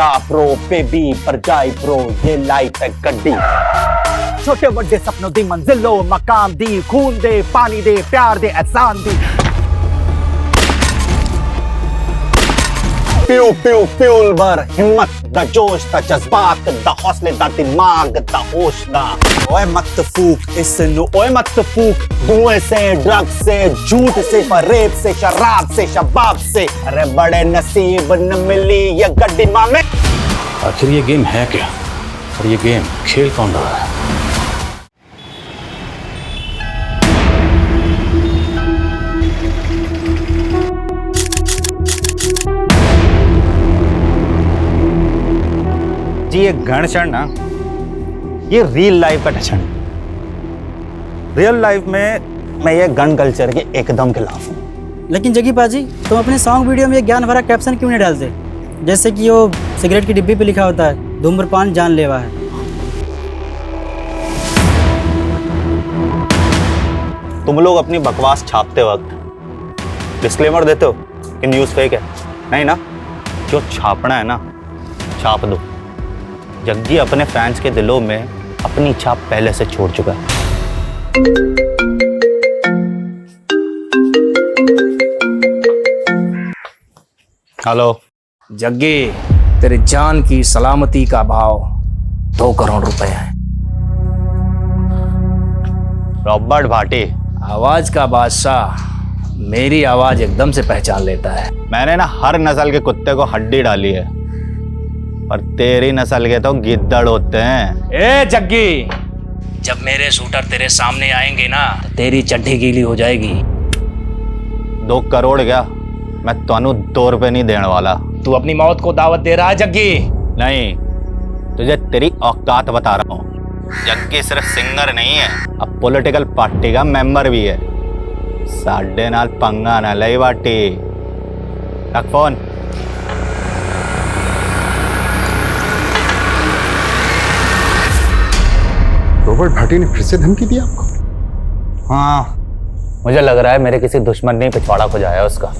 करा pro baby पर जाए प्रो, ये लाइफ है गड्डी। छोटे बड़े सपनों दी मंजिलों मकाम दी, खून दे पानी दे प्यार दे एहसान दी। प्यू प्यू फ्यूल भर हिम्मत द जोश द जज्बात द हौसले द दिमाग द होश दा। ओए मत फूक इसनु, ओए मत फूक धुएं से ड्रग्स से झूठ से फरेब से शराब से शबाब से। अरे बड़े नसीब न मिली ये गड्डी मामे। आखिर ये गेम है क्या और ये गेम खेल कौन रहा है? जी ये गण क्षण ना, ये रियल लाइफ का टचन। रियल लाइफ में मैं ये गन कल्चर के एकदम खिलाफ हूँ। लेकिन जग्गी पाजी, तुम अपने सॉन्ग वीडियो में ये ज्ञान भरा कैप्शन क्यों नहीं डालते? जैसे कि वो सिगरेट की डिब्बी पे लिखा होता है, धूम्रपान जानलेवा है। तुम लोग अपनी बकवास छापते वक्त डिस्क्लेमर देते हो कि न्यूज़ फेक है। नहीं ना, जो छापना है ना छाप दो। जग्गी अपने फैंस के दिलों में अपनी छाप पहले से छोड़ चुका है। हेलो जग्गी, तेरे जान की सलामती का भाव 2 करोड़ रुपए है। रॉबर्ट भाटी, आवाज का बादशाह मेरी आवाज एकदम से पहचान लेता है। मैंने ना हर नस्ल के कुत्ते को हड्डी डाली है, पर तेरी नस्ल के तो गिद्दड़ होते हैं। ए जग्गी, जब मेरे शूटर तेरे सामने आएंगे ना तो तेरी चड्डी गीली हो जाएगी। 2 करोड़ क्या, मैं तुहानू 2 रुपए नहीं देने वाला। तू अपनी मौत को दावत दे रहा है जग्गी? नहीं, तुझे तेरी औकात बता रहा हूँ। जग्गी सिर्फ सिंगर नहीं है, अब पॉलिटिकल पार्टी का मेंबर भी है। साढ़े नाल पंगा ना लई बाटी। रख फोन। रॉबर्ट भाटी ने फिर से धमकी दी आपको? हाँ, मुझे लग रहा है मेरे किसी दुश्मन ने पिछवाड़ा खुजाया उसका।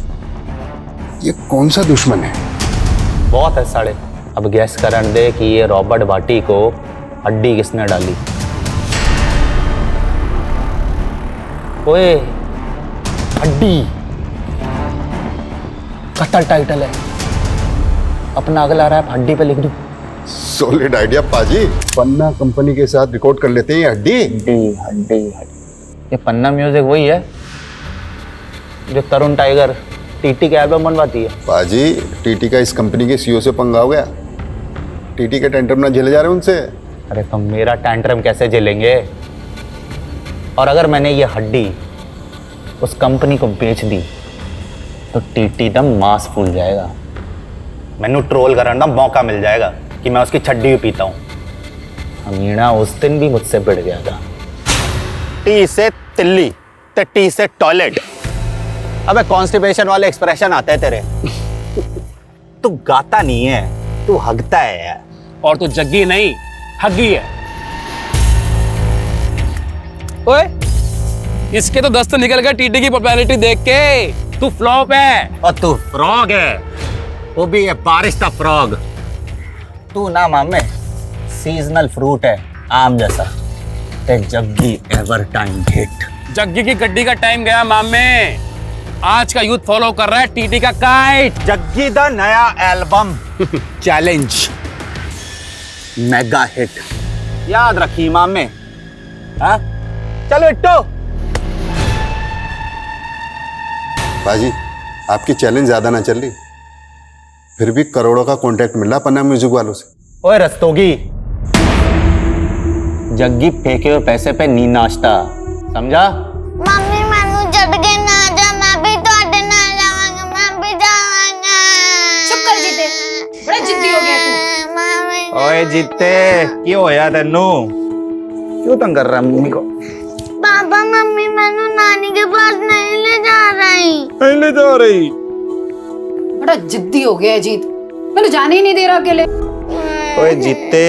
ये कौन सा दुश्मन है? बहुत है साले। अब गैस करन दे कि ये रॉबर्ट भाटी को हड्डी किसने डाली। ओए हड्डी कत्ल टाइटल है, अपना अगला रैप हड्डी पे लिख दूं। सॉलिड आइडिया पाजी। पन्ना कंपनी के साथ रिकॉर्ड कर लेते हैं हड्डी। हड्डी हड्डी हड्डी। ये पन्ना म्यूजिक वही है जो तरुण टाइगर टीटी के एल्बम बनवाती है। पाजी, टीटी का इस कंपनी के सीईओ से पंगा हो गया। टीटी के टेंट्रम ना झेले जा रहे उनसे। अरे तो मेरा टेंट्रम कैसे झेलेंगे? और अगर मैंने ये हड्डी उस कंपनी को बेच दी तो टीटी दम मांस फूल जाएगा। मैनू ट्रोल करने का मौका मिल जाएगा कि मैं उसकी छड्डी भी पीता हूँ। अमीना उस दिन भी मुझसे भिड़ गया था। टी से तिल्ली तो टी से टॉयलेट। अबे कॉन्स्टिपेशन वाले एक्सप्रेशन आते हैं तेरे। तू गाता नहीं है, तू हगता है यार। और तू जग्गी नहीं हग्गी है। ओए, इसके तो दस्त निकल गए टीटी की पॉपुलैरिटी देख के। तू फ्लॉप है। और तू फ्रॉग है, वो भी है बारिश का फ्रॉग। तू ना मामे सीजनल फ्रूट है, आम जैसा। ते Jaggi ever time hit. Jaggi की गड्डी का टाइम गया मामे। आज का यूथ फॉलो कर रहा है टीटी का काइट। जग्गी दा नया एल्बम चैलेंज मेगा हिट, याद रखी मामे। हाँ चलो इट्टो। पाजी, आपकी चैलेंज ज्यादा ना चल रही, फिर भी करोड़ों का कॉन्ट्रैक्ट मिल रहा पन्ना म्यूजिक वालों से। ओए रस्तोगी, जग्गी फेंके हुए पैसे पे नी नाचता, समझा? मम्मी मैनू छड्ड के ना जा, मैं भी तुहाडे नाल जावांगा, मैं भी जावांगा। चुप कर जीते, बड़ा जिद्दी हो गया तू। मम्मी ओए जीते, क्यों होया तेनू? क्यों तंग कर रहा है मम्मी को? पापा मम्मी मैनू नानी के पास नहीं ले जा रही। नहीं ले जा रही। बड़ा जिद्दी हो गया है जीत, मैंने जाने ही नहीं दे रहा अकेले। ओए जीते,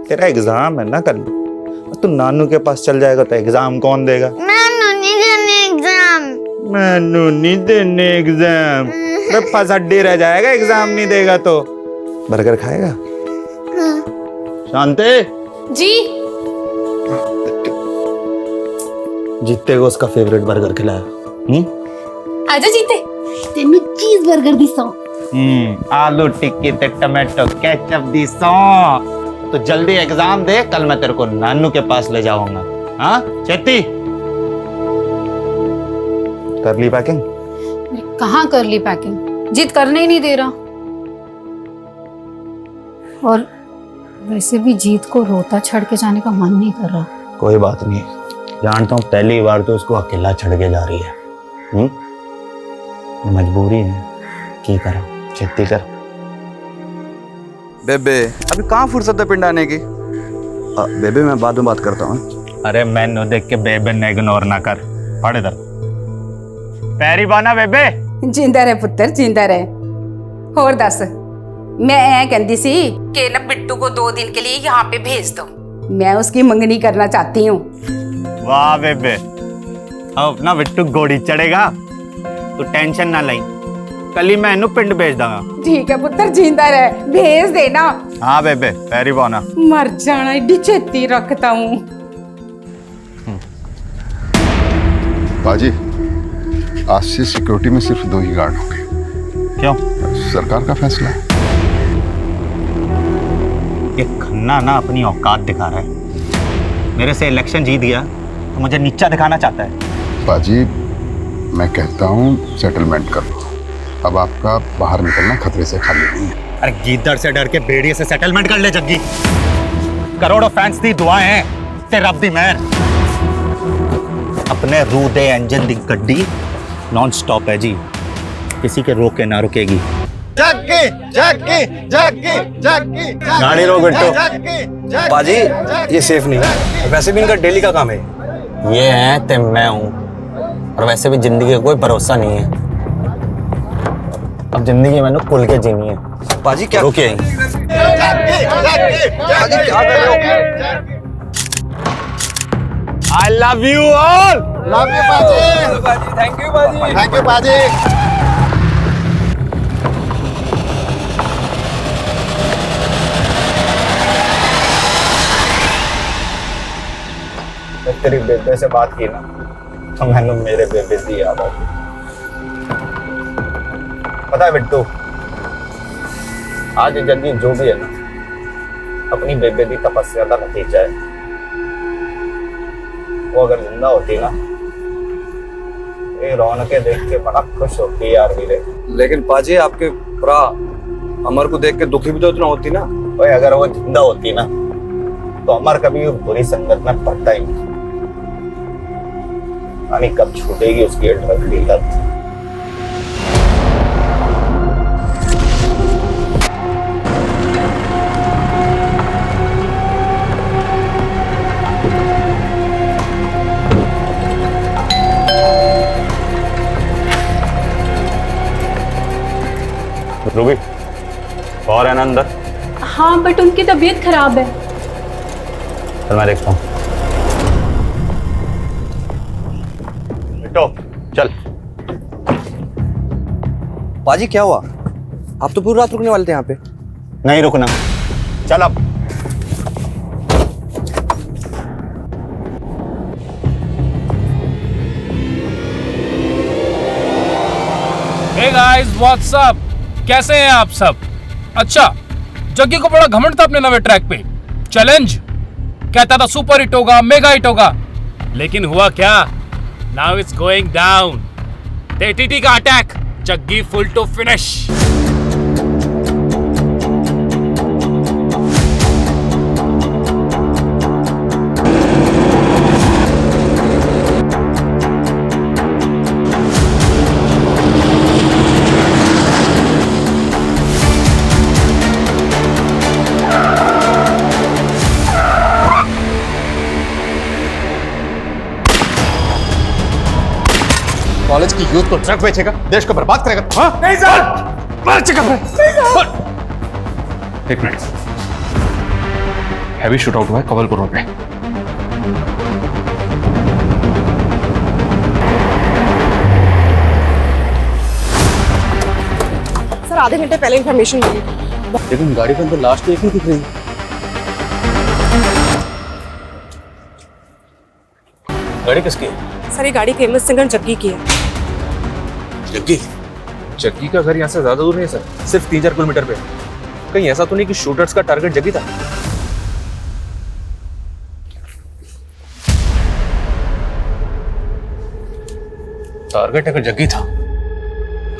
तेरा एग्जाम है ना कल, तू नानू के पास चल जाएगा तो एग्जाम कौन देगा? मैनू नहीं देने एग्जाम। मैनू नहीं देने एग्जाम। फसड्डी रह जाएगा एग्जाम नहीं देगा तो। बर्गर खाएगा? शांति, जी जीते को उसका फेवरेट बर्गर खिलाया। आजा जीते, तेनू चीज बर्गर दी सौ। आलू टिक्की ते टमाटो केचप दी सौ। तो जल्दी एग्जाम दे, कल मैं तेरे को नानू के पास ले जाऊंगा। हाँ चेती, कर ली पैकिंग? कहाँ कर ली पैकिंग, जीत करने ही नहीं दे रहा। और वैसे भी जीत को रोता छड़ के जाने का मन नहीं कर रहा। कोई बात नहीं, जानता हूँ पहली बार तो उसको अकेला छड़ के जा रही है। मजबूरी है, की करा, खेती कर। बेबे अभी कहाँ फुर्सत है पिंड आने की? बेबे मैं बाद में बात करता हूँ। अरे मैनू देख के बेबे ने इग्नोर ना कर, पढ़ इधर। पैरी बाना बेबे। जिंदा रहे पुत्र, जिंदा रहे। होर दस, मैं ऐ कहती सी कि ना बिट्टू को 2 दिन के लिए यहाँ पे भेज दो, मैं उसकी मंगनी करना चाहती हूँ। वाह बेबे, अब ना बिट्टू घोड़ी चढ़ेगा, तू टेंशन ना लाई, कल ही मैं इन्हू पिंड भेज दूंगा। ठीक है पुत्र, जिंदा रहे, भेज देना। हाँ बेबे, पैरी बाना। मर जाना, एडी छेती रखता हूँ। बाजी, आज से सिक्योरिटी में सिर्फ 2 ही गार्ड होंगे। क्यों? सरकार का फैसला है। ये खन्ना ना अपनी औकात दिखा रहा है। मेरे से इलेक्शन जीत गया तो मुझे नीचा दिखाना चाहता है। बाजी, मैं कहता हूँ सेटलमेंट कर लो। अब आपका बाहर निकलना खतरे से खाली नहीं है। अरे गीदड़ से डर के भेड़िए से सेटलमेंट कर ले जग्गी। करोड़ों फैंस दी दुआएं हैं, तेरा रब दी मेहर। अपने रू दे इंजन दी गड्डी नॉन स्टॉप है जी, किसी के रोके ना रुकेगी। गाड़ी रोक बिट्टू। बाजी ये सेफ नहीं है, वैसे भी इनका डेली का काम है। ये है ते मैं हूँ, और वैसे भी जिंदगी का कोई भरोसा नहीं है। अब जिंदगी मैंने खुल के जीनी है। बाजी क्या रुके बाजी क्या कर रहे हो? I love you all. Love you बाजी। थैंक यू बाजी। थैंक यू बाजी। तेरी बेबे से बात की ना, तो मैंने मेरे बेबे की याद आ गई। पता है बिट्टू, आज जग्गी जो भी है ना, अपनी बेबे की तपस्या का नतीजा है। वो अगर जिंदा होती ना, ये रौनकें देख के बड़ा खुश होती यार वीरे। लेकिन पाजी आपके भरा अमर को देख के दुखी भी तो इतना होती ना। भाई अगर वो जिंदा होती ना, तो अमर कभी बुरी संगत में पड़ता ही नहीं। यानी कब छूटेगी उसकी ड्रग की लत। रूबी, और है ना अंदर? हाँ बट उनकी तबीयत खराब है। चल मैं देखता हूँ। बेटो चल। पाजी क्या हुआ? आप तो पूरी रात रुकने वाले थे यहाँ पे। नहीं रुकना, चल अब। Hey guys, what's up? कैसे हैं आप सब? अच्छा, जग्गी को बड़ा घमंड था अपने नवे ट्रैक पे। चैलेंज कहता था सुपर हिट होगा, मेगा हिट होगा, लेकिन हुआ क्या? Now it's going down. TT का attack, Jaggi full to finish. College की यूथ को ड्रग बेचेगा, देश को बर्बाद करेगा। हाँ? नहीं सर, मार चुका है। एक मिनट, हैवी शूट आउट हुआ है कवलपुर रोड पे। सर आधे घंटे पहले इंफॉर्मेशन मिली, लेकिन गाड़ी के अंदर लाश तो एक ही दिख रही है। गाड़ी किसकी है? सर ये गाड़ी फेमस सिंगर जग्गी की है। जग्गी? जग्गी का घर यहाँ से ज्यादा दूर नहीं है सर, सिर्फ 3-4 किलोमीटर पे। कहीं ऐसा तो नहीं कि शूटर्स का टारगेट जग्गी था? टारगेट अगर जग्गी था,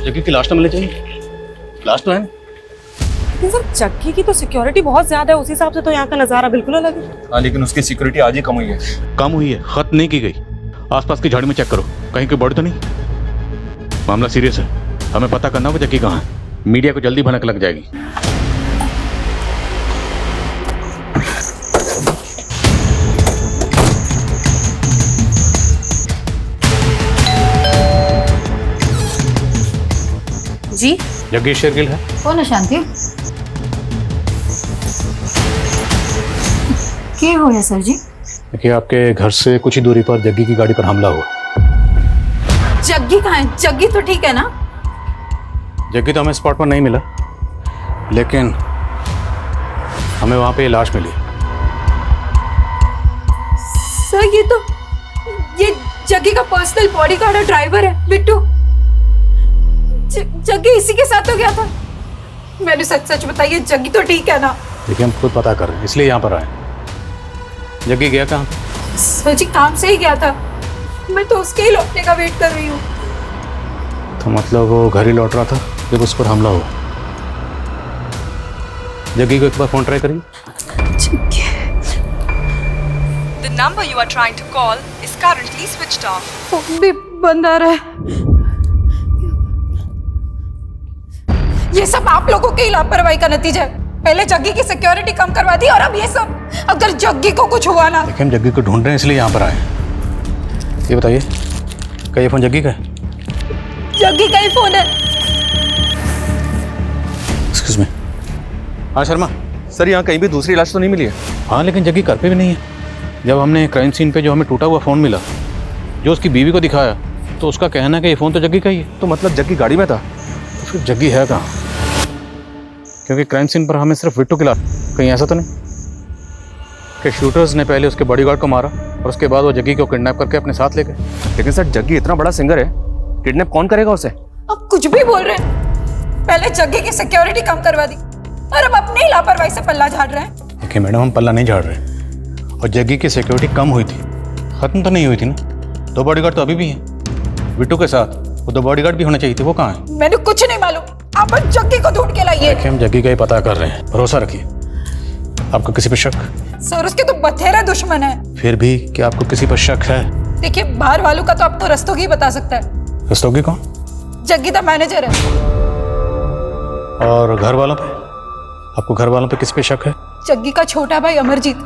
जग्गी की लाश तो मिलनी चाहिए। लाश तो है ना? लेकिन सर जग्गी की तो सिक्योरिटी बहुत ज्यादा है, उस हिसाब से तो यहाँ का नजारा बिल्कुल अलग है। हाँ, लेकिन उसकी सिक्योरिटी आज ही कम हुई है। कम हुई है, खत्म नहीं की गई। आसपास की झाड़ी में चेक करो, कहीं कोई बॉडी तो नहीं। मामला सीरियस है, हमें पता करना होगा जग्गी कहाँ है। मीडिया को जल्दी भनक लग जाएगी। जी जग्गी शेरगिल है। कौन है शांति? क्या हो गया सर जी? देखिए, आपके घर से कुछ ही दूरी पर जग्गी की गाड़ी पर हमला हुआ। जग्गी कहाँ है? जग्गी तो ठीक है ना? जग्गी तो हमें स्पॉट पर नहीं मिला, लेकिन हमें वहां पे लाश मिली। सर ये जग्गी का पर्सनल बॉडीगार्ड और ड्राइवर है बिट्टू। जग्गी इसी के साथ तो गया था। मैंने सच बताइए, जग्गी तो ठीक है ना? देखिए, हम खुद पता कर रहे हैं, इसलिए यहाँ पर आए। जग्गी गया कहाँ? सर जी काम से ही गया था, मैं तो उसके ही लौटने का वेट कर रही हूँ। तो मतलब वो घर ही लौट रहा था जब उस पर हमला हुआ। जग्गी को एक बार फोन ट्राई करिए। The number you are trying to call is currently switched off. Phone भी बंद आ रहा है। ये सब आप लोगों की लापरवाही का नतीजा है। पहले जग्गी की सिक्योरिटी कम करवा दी और अब ये सब। अगर जग्गी को कुछ हुआ ना। देखिए, हम जग्गी को ढूंढ रहे हैं, इसलिए यहाँ पर आए। ये बताइए, क्या ये फोन जग्गी का है? जग्गी का ही फोन है। Excuse me. हाँ शर्मा। सर, यहाँ कहीं भी दूसरी लाश तो नहीं मिली है? हाँ, लेकिन जग्गी घर पे भी नहीं है। जब हमने क्राइम सीन पे जो हमें टूटा हुआ फ़ोन मिला, जो उसकी बीवी को दिखाया, तो उसका कहना है कि ये फ़ोन तो जग्गी का ही है। तो मतलब जग्गी गाड़ी में था? तो फिर जग्गी है कहाँ? क्योंकि क्राइम सीन पर हमें सिर्फ बिट्टू की लाश, कहीं ऐसा तो नहीं कि शूटर्स ने पहले उसके बॉडीगार्ड को मारा और उसके बाद वो जग्गी को किडनैप करके अपने साथ ले गए। लेकिन सर, जग्गी इतना बड़ा सिंगर है, किडनैप कौन करेगा उसे? अब कुछ भी बोल रहे हैं। पहले जग्गी की सिक्योरिटी कम करवा दी और अब अपनी ही लापरवाही से पल्ला झाड़ रहे हैं। देखिए मैडम, हम पल्ला नहीं झाड़ रहे, और जग्गी की सिक्योरिटी कम हुई थी, ख़त्म तो नहीं हुई थी ना। 2 बॉडीगार्ड तो अभी भी हैं बिट्टू के साथ, वो 2 बॉडीगार्ड भी होने चाहिए थे। वो कहाँ हैं? मैंने कुछ नहीं मालूम, आप जग्गी को ढूंढ के लाइए। देखिए, हम जग्गी का ही पता कर रहे हैं, भरोसा रखिए। आपको किसी पर शक? सर उसके तो बथेरे दुश्मन है। फिर भी क्या आपको किसी पर शक है? देखिए, बाहर वालों का तो आपको रस्तोगी बता सकता है। रस्तोगी कौन? जग्गी का मैनेजर है। और घर वालों पे? आपको घर वालों पे किस पे शक है? जग्गी का छोटा भाई अमरजीत,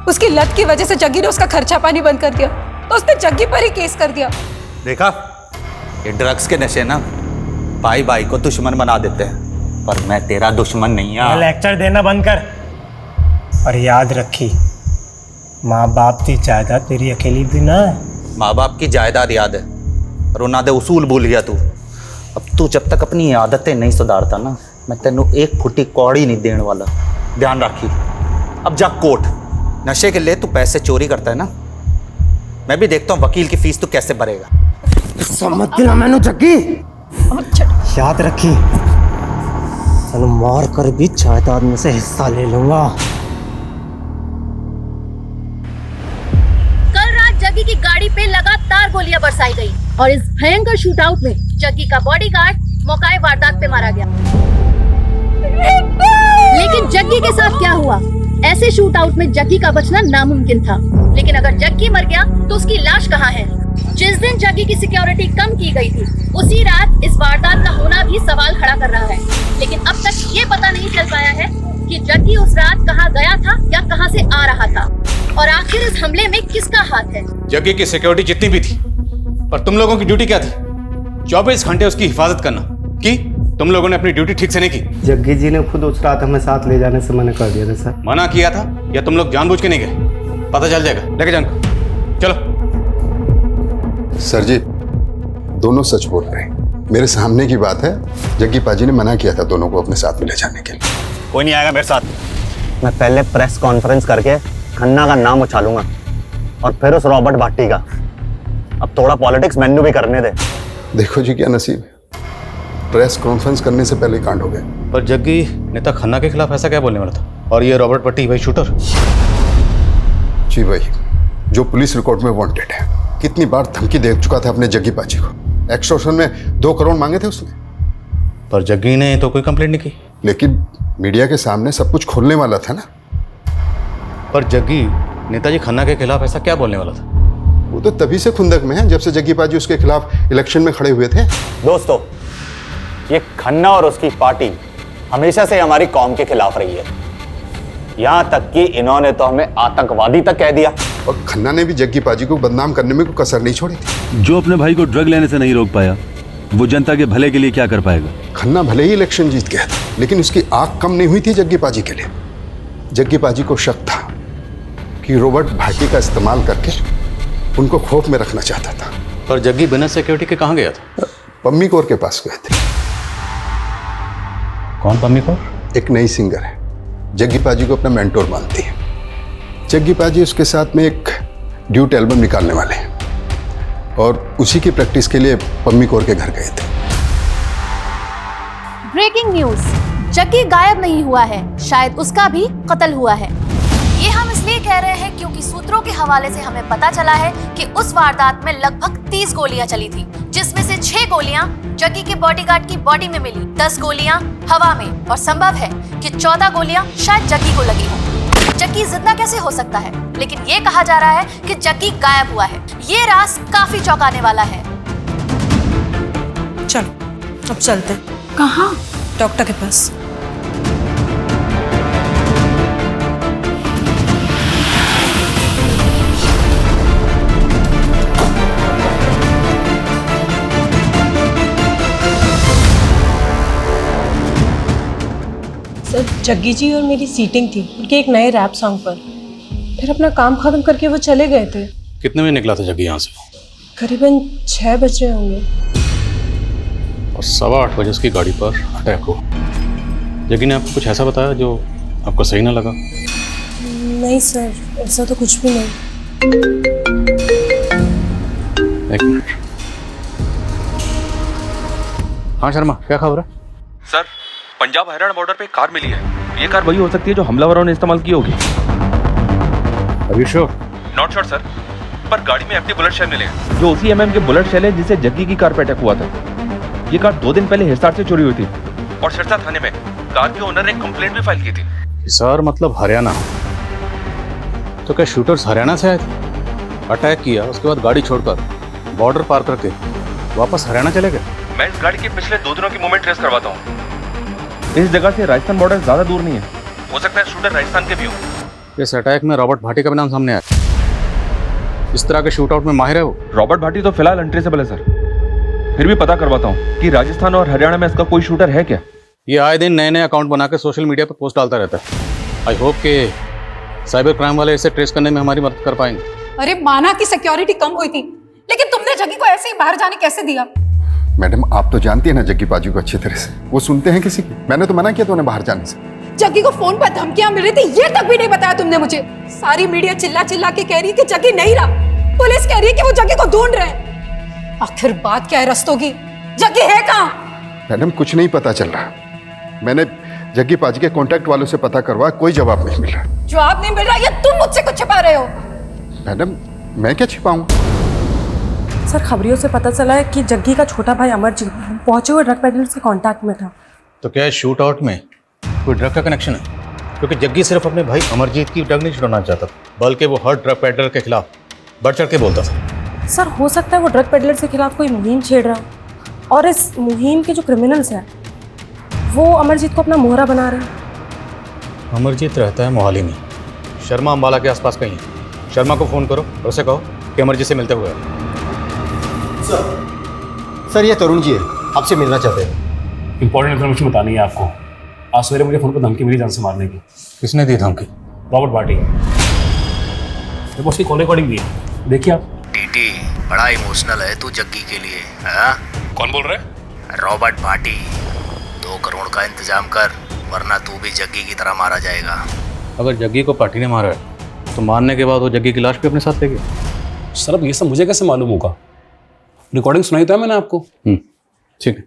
उसकी लत की वजह से जग्गी ने उसका खर्चा पानी बंद कर दिया, तो उसने जग्गी पर ही केस कर दिया। देखा, ये ड्रग्स के नशे ना भाई भाई को दुश्मन बना देते हैं, पर मैं तेरा दुश्मन नहीं हूं। लेक्चर देना बंद कर और याद रखी, माँ बाप की जायदाद तेरी अकेली भी ना। माँ बाप की जायदाद याद है, रोना दे उसूल भूल गया तू। अब तू जब तक अपनी आदतें नहीं सुधारता ना, मैं तेनू एक फुटी कौड़ी नहीं देने वाला, ध्यान रखी। अब जा कोर्ट, नशे के लिए तू पैसे चोरी करता है ना, मैं भी देखता हूँ वकील की फीस तू कैसे भरेगा। समझ दिला मैंने जग्गी, याद रखी, तेनू मार कर भी जायदाद में से हिस्सा ले लूंगा। कल रात जग्गी की गाड़ी पे लगातार गोलियां बरसाई गई और इस भयंकर शूटआउट में जग्गी का बॉडीगार्ड मौकाए वारदात पे मारा गया। लेकिन जग्गी के साथ क्या हुआ? ऐसे शूटआउट में जग्गी का बचना नामुमकिन था, लेकिन अगर जग्गी मर गया तो उसकी लाश कहाँ है? जिस दिन जग्गी की सिक्योरिटी कम की गई थी, उसी रात इस वारदात का होना भी सवाल खड़ा कर रहा है। लेकिन अब तक ये पता नहीं चल पाया है कि जग्गी उस रात कहाँ गया था या कहाँ से आ रहा था, और आखिर इस हमले में किसका हाथ है। जग्गी की सिक्योरिटी जितनी भी थी, पर तुम लोगों की ड्यूटी क्या थी? 24 घंटे उसकी हिफाजत करना। की तुम लोगों ने अपनी ड्यूटी ठीक से नहीं की? जग्गी जी ने खुद उस रात हमें साथ ले जाने से मना कर दिया था सर। मना किया था या तुम लोग जानबूझ के नहीं गए? पता चल जाएगा, लेके जाओ। चलो। सर जी, दोनों सच बोल रहे हैं। मेरे सामने की बात है, जग्गी पाजी ने मना किया था दोनों को अपने साथ में ले जाने के लिए। कोई नहीं आएगा मेरे साथ। मैं पहले प्रेस कॉन्फ्रेंस करके खन्ना का नाम उछालूंगा और फिर उस रॉबर्ट भाटी का। अब थोड़ा पॉलिटिक्स मैन्यू भी करने दे। देखो जी क्या नसीब है, प्रेस कॉन्फ्रेंस करने से पहले कांड हो गए। पर जग्गी नेता खन्ना के खिलाफ ऐसा क्या बोलने वाला था? और ये रॉबर्ट भट्टी भाई शूटर? जी वही जो पुलिस रिकॉर्ड में वांटेड है। कितनी बार धमकी दे चुका था अपने जग्गी पाजी को। एक्सटॉर्शन में 2 करोड़ मांगे थे उसने। पर जग्गी ने तो कोई कंप्लेंट नहीं की। लेकिन मीडिया के सामने सब कुछ खोलने वाला था ना। पर जग्गी नेताजी खन्ना के खिलाफ ऐसा क्या बोलने वाला था? वो तो तभी से खुंदक में है जब से जग्गी पाजी उसके खिलाफ इलेक्शन में खड़े हुए थे। दोस्तों, ये खन्ना और उसकी पार्टी हमेशा से हमारी कौम के खिलाफ रही है। यहां तक कि इन्होंने तो हमें आतंकवादी तक कह दिया। और खन्ना ने भी जग्गी पाजी को बदनाम करने में कोई कसर नहीं छोड़ी थी। जो अपने भाई को ड्रग लेने से नहीं रोक पाया, वो जनता के भले के लिए क्या कर पाएगा? खन्ना भले ही इलेक्शन जीत गया था, लेकिन उसकी आंख कम नहीं हुई थी जग्गी पाजी के लिए। जग्गी पाजी को शक था कि रॉबर्ट भाटी का इस्तेमाल करके उनको खौफ में रखना चाहता था। पर जग्गी बिना सिक्योरिटी के कहाँ गया था? पम्मी कौर के पास गए थे। कौन पम्मी कौर? एक नई सिंगर है, जग्गी पाजी को अपना मेंटोर मानती है। जग्गी पाजी उसके साथ में एक ड्यूट एल्बम निकालने वाले हैं और उसी की प्रैक्टिस के लिए पम्मी कौर के घर गए थे। ब्रेकिंग न्यूज, जग्गी गायब नहीं हुआ है, शायद उसका भी कत्ल हुआ है। ये हम इसलिए कह रहे हैं क्योंकि सूत्रों के हवाले से हमें पता चला है कि उस वारदात में लगभग 30 गोलियां चली थी, जिसमें से 6 गोलियां जग्गी के बॉडीगार्ड की बॉडी में मिली, 10 गोलियां हवा में, और संभव है कि 14 गोलियां शायद जग्गी को लगी हो। जग्गी जिंदा कैसे हो सकता है? लेकिन ये कहा जा रहा है कि जग्गी गायब हुआ है। ये राज काफी चौंकाने वाला है। चलो अब चलते। कहाँ? डॉक्टर के पास। सर, जग्गी जी और मेरी सीटिंग थी उनके एक नए रैप सॉन्ग पर। फिर अपना काम खत्म करके वो चले गए थे। कितने बजे निकला था जग्गी यहाँ से? करीबन 6 बज रहे होंगे। और 8:15 बजे उसकी गाड़ी पर अटैक हुआ। जग्गी ने आपको कुछ ऐसा बताया जो आपको सही ना लगा? नहीं सर, ऐसा तो कुछ भी नहीं। एक मिनट। हाँ शर्मा, क्या खबर है? सर, पंजाब हरियाणा बॉर्डर पे एक कार मिली है। ये कार वही हो सकती है जो हमलावरों ने इस्तेमाल की होगी। Are you sure? Not sure sir, पर गाड़ी में एम्प्टी बुलेट शेल मिले हैं, जो उसी एमएम के बुलेट शेल है जिससे जग्गी की कार पे अटैक हुआ था। ये कार 2 दिन पहले हिसार से चोरी हुई थी और सिरसा थाने में कार के ओनर ने एक कंप्लेंट भी फाइल की थी। हिसार मतलब हरियाणा? तो क्या शूटर्स हरियाणा से आए थे? अटैक किया, उसके बाद गाड़ी छोड़कर बॉर्डर पार करके वापस हरियाणा चले गए? मैं इस गाड़ी के पिछले 2 दिनों की मूवमेंट ट्रेस करवाता हूँ। इस जगह से राजस्थान बॉर्डर ज्यादा दूर नहीं है, हो सकता है शूटर राजस्थान के भी हो। इस अटैक में रॉबर्ट भाटी का भी नाम सामने आया। इस तरह के शूट आउट में माहिर है वो। रॉबर्ट भाटी तो फिलहाल अनट्रेसेबल है सर, फिर भी पता करवाता हूँ कि राजस्थान और हरियाणा में इसका कोई शूटर है क्या। ये आए दिन नए नए अकाउंट बना के सोशल मीडिया पर पोस्ट डालता रहता है। आई होप कि साइबर क्राइम वाले इसे ट्रेस करने में हमारी मदद कर पाएंगे। अरे माना कि सिक्योरिटी कम हुई थी, लेकिन तुमने जग्गी को ऐसे ही बाहर जाने कैसे दिया? मैडम, आप तो जानती है ना जग्गी पाजी को अच्छी तरह से। वो सुनते हैं किसी की? मैंने तो मना किया था उन्हें बाहर जाने से। जग्गी को फोन पर धमकियां मिल रही थी, ये तक भी नहीं बताया तुमने मुझे। सारी मीडिया चिल्ला चिल्ला के कह रही है कि जग्गी नहीं रहा। पुलिस कह रही है कि वो जग्गी को ढूंढ रहे हैं। आखिर बात क्या है रस्तों की? जग्गी है कहाँ? मैडम, कुछ नहीं पता चल रहा। मैंने जग्गी पाजी के कांटेक्ट वालों से पता करवा, कोई जवाब नहीं मिल रहा। जवाब नहीं मिल रहा, ये तुम मुझसे कुछ छिपा रहे हो? मैडम, मैं क्या छिपाऊं? सर, खबरियों से पता चला है कि जग्गी का छोटा भाई अमरजीत पहुंचे हुए ड्रग पेडलर्स के कांटेक्ट में था। तो क्या शूट आउट में कोई ड्रग का कनेक्शन है? क्योंकि जग्गी सिर्फ अपने भाई अमरजीत की ड्रग नहीं छुड़ाना चाहता, बल्कि वो हर ड्रग पेडलर के खिलाफ बढ़ चढ़ के बोलता था। सर, हो सकता है वो ड्रग पेडलर्स के खिलाफ कोई मुहिम छेड़ रहा हो और इस मुहिम के जो क्रिमिनल्स हैं वो अमरजीत को अपना मोहरा बना रहे हैं। अमरजीत रहता है मोहाली में, शर्मा अम्बाला के आसपास कहीं है। शर्मा को फ़ोन करो और उसे कहो कि अमरजीत से मिलते हुए। सर, ये तरुण जी है, आपसे मिलना चाहते हैं। इंपॉर्टेंट इन्फॉर्मेशन बतानी है आपको। आज सवेरे मुझे फोन पर धमकी मिली जान से मारने की। किसने दी धमकी? रॉबर्ट भाटी। मेरे पास उसकी कॉल रिकॉर्डिंग भी है, देखिए आप। टीटी, बड़ा इमोशनल है तू जग्गी के लिए। हाँ? कौन बोल रहे हैं? रॉबर्ट भाटी, 2 करोड़ का इंतजाम कर, वरना तू भी जग्गी की तरह मारा जाएगा। अगर जग्गी को पार्टी ने मारा है तो मारने के बाद वो जग्गी की लाश भी अपने साथ ले गए। सर अब ये सब मुझे कैसे मालूम होगा? रिकॉर्डिंग सुनाई तो है मैंने आपको। ठीक है,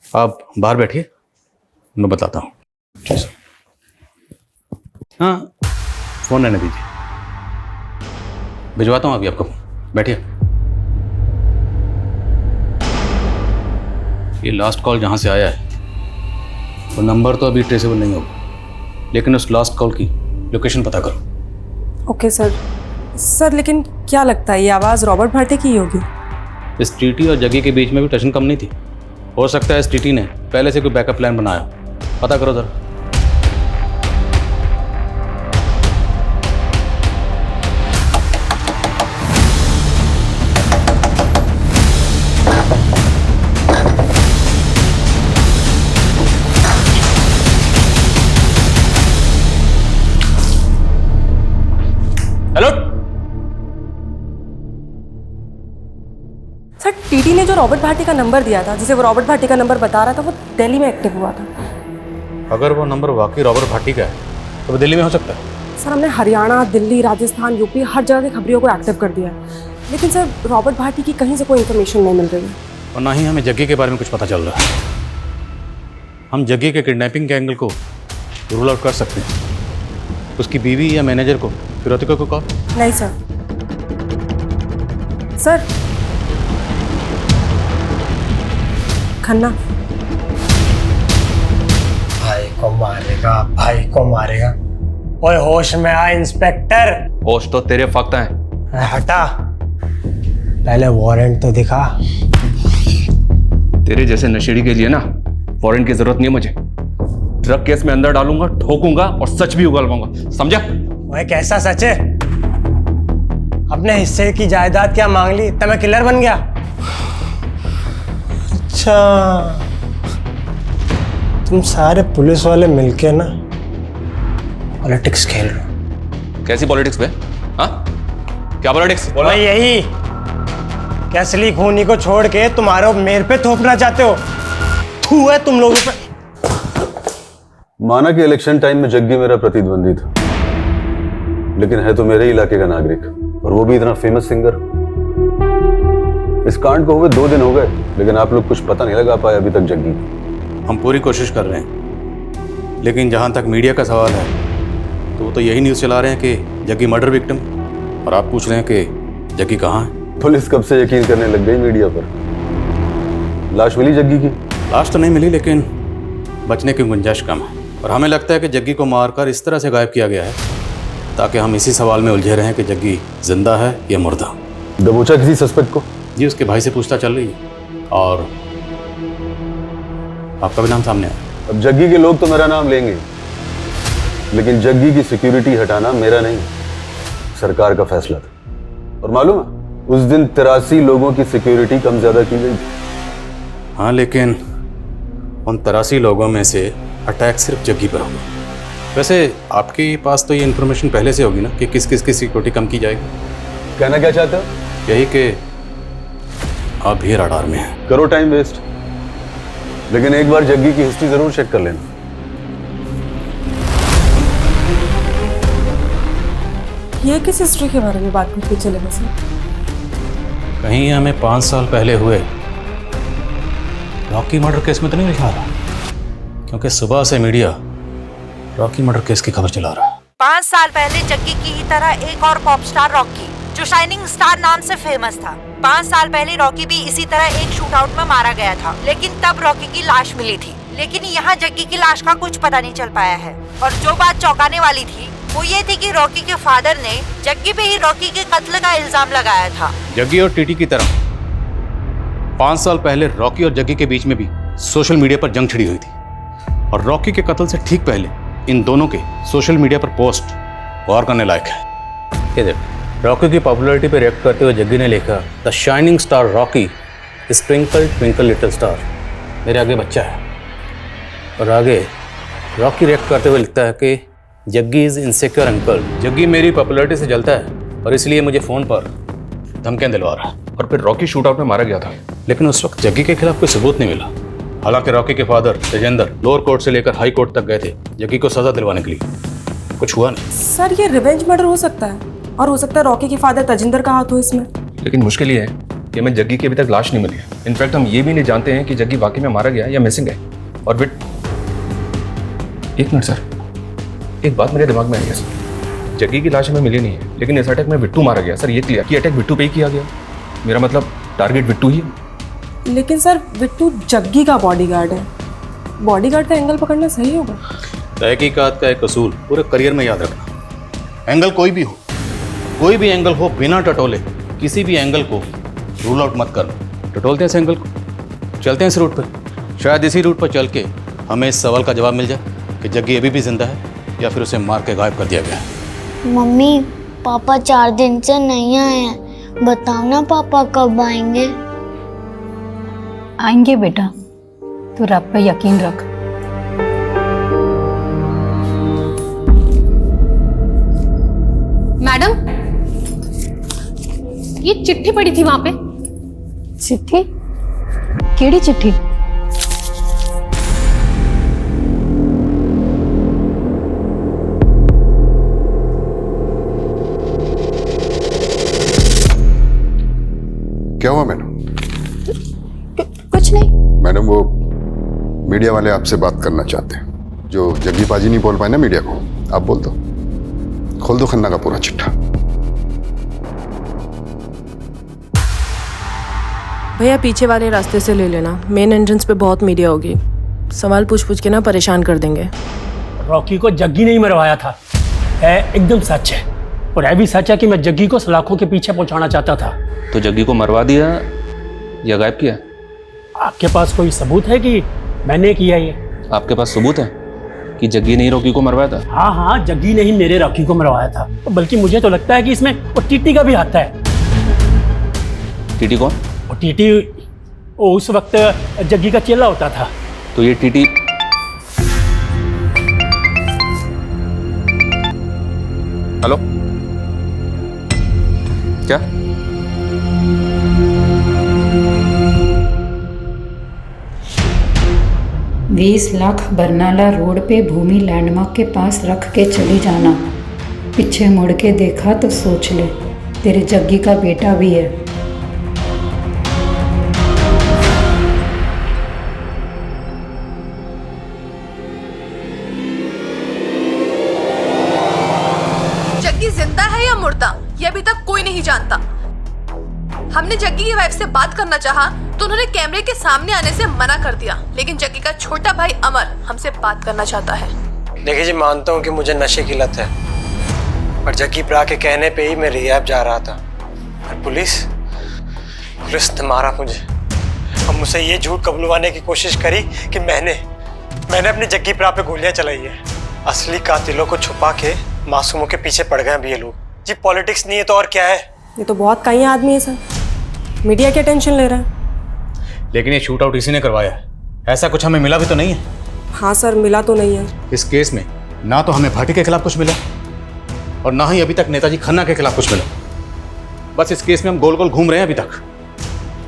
आप बाहर बैठिए, मैं बताता हूँ। हाँ, फ़ोन रहने दीजिए, भिजवाता हूँ अभी आपको। बैठिए। ये लास्ट कॉल जहाँ से आया है वो नंबर तो अभी ट्रेसेबल नहीं होगा, लेकिन उस लास्ट कॉल की लोकेशन पता करो। Okay sir. सर लेकिन क्या लगता है ये आवाज़ रॉबर्ट भाटी की ही होगी? इस टीटी और जग्गी के बीच में भी टशन कम नहीं थी। हो सकता है इस टीटी ने पहले से कोई बैकअप प्लान बनाया। पता करो जरा। सर टीटी ने जो रॉबर्ट भाटी का नंबर दिया था, जिसे वो रॉबर्ट भाटी का नंबर बता रहा था, वो दिल्ली में एक्टिव हुआ था। अगर वो नंबर वाकई रॉबर्ट भाटी का है तो वो दिल्ली में हो सकता है। सर हमने हरियाणा, दिल्ली, राजस्थान, यूपी हर जगह की खबरियों को एक्टिव कर दिया है, लेकिन सर रॉबर्ट भाटी की कहीं से कोई इन्फॉर्मेशन नहीं मिल रही है। और ना ही हमें जग्गी के बारे में कुछ पता चल रहा है। हम जग्गी के किडनैपिंग के एंगल को रूल आउट कर सकते हैं। उसकी बीवी या मैनेजर को, फिरौतिका को कॉल? नहीं सर। सर खन्ना भाई को मारेगा, भाई को मारेगा। ओए होश में आ इंस्पेक्टर। होश तो तेरे फक्त हैं। हटा, पहले वारंट तो दिखा। तेरे जैसे नशेड़ी के लिए ना वारंट की जरूरत नहीं है मुझे। ड्रग केस में अंदर डालूंगा, ठोकूंगा और सच भी उगलवाऊंगा, समझा? ओए कैसा सच है? अपने हिस्से की जायदाद क्या मांग ली तब मैं किलर बन गया? अच्छा, तुम सारे पुलिस वाले मिलके ना पॉलिटिक्स खेल रहे हो। कैसी पॉलिटिक्स बे? हाँ, क्या पॉलिटिक्स? बोला यही कि असली खूनी को छोड़ के तुम्हारे मेरे पे थोपना चाहते हो। थू है तुम लोगों पे। माना कि इलेक्शन टाइम में जग्गी मेरा प्रतिद्वंदी था, लेकिन है तो मेरे ही इलाके का नागरिक, और वो भी इतना फेमस सिंगर। इस कांड को हुए 2 दिन हो गए, लेकिन आप लोग कुछ पता नहीं लगा पाए अभी तक जग्गी। हम पूरी कोशिश कर रहे हैं, लेकिन जहाँ तक मीडिया का सवाल है तो वो तो यही न्यूज़ चला रहे हैं कि जग्गी मर्डर विक्टिम, और आप पूछ रहे हैं कि जग्गी कहाँ है। पुलिस कब से यकीन करने लग गई मीडिया पर। लाश मिली जग्गी की? लाश तो नहीं मिली, लेकिन बचने की गुंजाइश कम है, और हमें लगता है कि जग्गी को मारकर इस तरह से गायब किया गया है ताकि हम इसी सवाल में उलझे रहें कि जग्गी जिंदा है या मुर्दा। दबोचा किसी सस्पेक्ट को? जी, उसके भाई से पूछताछ चल रही है, और आपका भी नाम सामने आया। अब जग्गी के लोग तो मेरा नाम लेंगे, लेकिन जग्गी की सिक्योरिटी हटाना मेरा नहीं, सरकार का फैसला था। और मालूम है, उस दिन 83 लोगों की सिक्योरिटी कम ज्यादा की गई। हाँ, लेकिन उन 83 लोगों में से अटैक सिर्फ जग्गी पर होगा। वैसे आपके पास तो ये इन्फॉर्मेशन पहले से होगी ना कि किस किस की सिक्योरिटी कम की जाएगी। कहना क्या चाहते हो? यही कि आप भी रडार में हैं। करो टाइम वेस्ट, लेकिन एक बार जग्गी की हिस्ट्री जरूर चेक कर लेना। ये किस हिस्ट्री के बारे में बात करते चले वैसे? कहीं हमें 5 साल पहले हुए रॉकी मर्डर केस में तो नहीं लिखा रहा, क्योंकि सुबह से मीडिया रॉकी मर्डर केस की खबर चला रहा है। 5 साल पहले जग्गी की ही तरह एक और पॉप स्टार रॉकी, जो शाइनिंग स्टार नाम से फेमस था। 5 साल पहले रॉकी भी इसी तरह एक शूटआउट में मारा गया था, लेकिन तब रॉकी की लाश मिली थी। लेकिन यहाँ जग्गी की लाश का कुछ पता नहीं चल पाया है। और जो बात चौंकाने वाली थी वो ये थी कि रॉकी के फादर ने जग्गी पे ही रॉकी के कत्ल का इल्जाम लगाया था। जग्गी और टीटी की तरह 5 साल पहले रॉकी और जग्गी के बीच में भी सोशल मीडिया पर जंग छिड़ी हुई थी, और रॉकी के कत्ल से ठीक पहले इन दोनों के सोशल मीडिया पर पोस्ट गौर करने लायक है। ये देख, रॉकी की पॉपुलैरिटी पे रिएक्ट करते हुए जग्गी ने लिखा, the shining star Rocky sprinkle twinkle little star, मेरे आगे बच्चा है। और आगे रॉकी रिएक्ट करते हुए लिखता है कि Jaggi is insecure uncle, Jaggi मेरी पॉपुलैरिटी से जलता है और इसलिए मुझे फ़ोन पर धमकियाँ दिलवा रहा है। और फिर रॉकी शूट आउट में मारा गया था। लेकिन उस वक्त जग्गी के खिलाफ कोई सबूत नहीं मिला। हालांकि रॉकी के फादर तेजेंद्र लोअर कोर्ट से लेकर हाई कोर्ट तक गए थे जग्गी को सजा दिलवाने के लिए, कुछ हुआ नहीं। सर ये रिवेंज मर्डर हो सकता है, और हो सकता है रॉकी के फादर तजिंदर का हाथ हो इसमें। लेकिन मुश्किल ये है कि हमें जग्गी की अभी तक लाश नहीं मिली है। इनफैक्ट हम ये भी नहीं जानते हैं कि जग्गी वाकई में मारा गया या मिसिंग है। और फिर एक मिनट सर, एक बात मेरे दिमाग में आई है सर, जग्गी की लाश हमें मिली नहीं है, लेकिन इस अटैक में बिट्टू मारा गया। सर ये क्लियर कि अटैक बिट्टू पे ही किया गया, मेरा मतलब टारगेट बिट्टू ही है। लेकिन सर बिट्टू जग्गी का बॉडीगार्ड है, बॉडीगार्ड का एंगल पकड़ना सही होगा? तहकीकात का एक असूल पूरे करियर में याद रखना, एंगल कोई भी हो, कोई भी एंगल हो, बिना टटोले किसी भी एंगल को रूल आउट मत करना। टटोलते हैं इस एंगल को, चलते हैं इस रूट पर, शायद इसी रूट पर चल के हमें इस सवाल का जवाब मिल जाए कि जग्गी अभी भी जिंदा है या फिर उसे मार के गायब कर दिया गया है। मम्मी पापा 4 दिन से नहीं आए हैं, बताओ ना पापा कब आएंगे? आएंगे बेटा, तू रब पे यकीन रख। मैडम, ये चिट्ठी पड़ी थी वहां पे। चिट्ठी? केड़ी चिट्ठी? क्या हुआ मैडम? कुछ नहीं मैडम, वो मीडिया वाले आपसे बात करना चाहते हैं। जो जग्गी पाजी नहीं बोल पाए ना मीडिया को, आप बोल दो, खोल दो खन्ना का पूरा चिट्ठा। भैया पीछे वाले रास्ते से ले लेना, मेन एंट्रेंस पे बहुत मीडिया होगी, सवाल पूछ के ना परेशान कर देंगे। रॉकी को जग्गी नहीं मरवाया था, है एकदम सच है। और है भी सच है कि मैं जग्गी को सलाखों के पीछे पहुंचाना चाहता था। तो जग्गी को मरवा दिया या गायब किया? आपके पास कोई सबूत है कि मैंने किया ये? आपके पास सबूत है कि जग्गी ने ही रॉकी को मरवाया था? हाँ हाँ, जग्गी ने ही मेरे रॉकी को मरवाया था। बल्कि मुझे तो लगता है कि इसमें वो टीटी का भी हाथ है। टीटी कौन? वो टीटी वो उस वक्त जग्गी का चेला होता था। तो ये टीटी हेलो, क्या? बीस लाख बरनाला रोड पे भूमि लैंडमार्क के पास रख के चली जाना। पीछे मुड़ के देखा तो सोच ले, तेरे जग्गी का बेटा भी है। जग्गी जिंदा है या मुर्दा, ये अभी तक कोई नहीं जानता। हमने जग्गी की वाइफ से बात करना चाहा तो उन्होंने कैमरे के सामने आने से मना कर दिया, लेकिन जग्गी का छोटा भाई अमर हमसे बात करना चाहता है। देखिए जी, मानता हूँ कि मुझे नशे की लत है, पर जग्गी प्रा के कहने पे ही मैं रिहैब जा रहा था और पुलिस ने मारा मुझे। अब मुझसे ये झूठ कबूलवाने की कोशिश करी कि मैंने अपनी जग्गी प्रा पे गोलियां चलाई है। असली कातिलों को छुपा के मासूमों के पीछे पड़ गए अभी ये लोग। जी पॉलिटिक्स नहीं है तो और क्या है? ये तो बहुत कई आदमी है सर, मीडिया की टेंशन ले रहा है। लेकिन ये शूट आउट इसी ने करवाया है, ऐसा कुछ हमें मिला भी तो नहीं है। हाँ सर, मिला तो नहीं है। इस केस में ना तो हमें भाटी के खिलाफ कुछ मिला और ना ही अभी तक नेताजी खन्ना के खिलाफ कुछ मिला। बस इस केस में हम गोल गोल घूम रहे हैं अभी तक।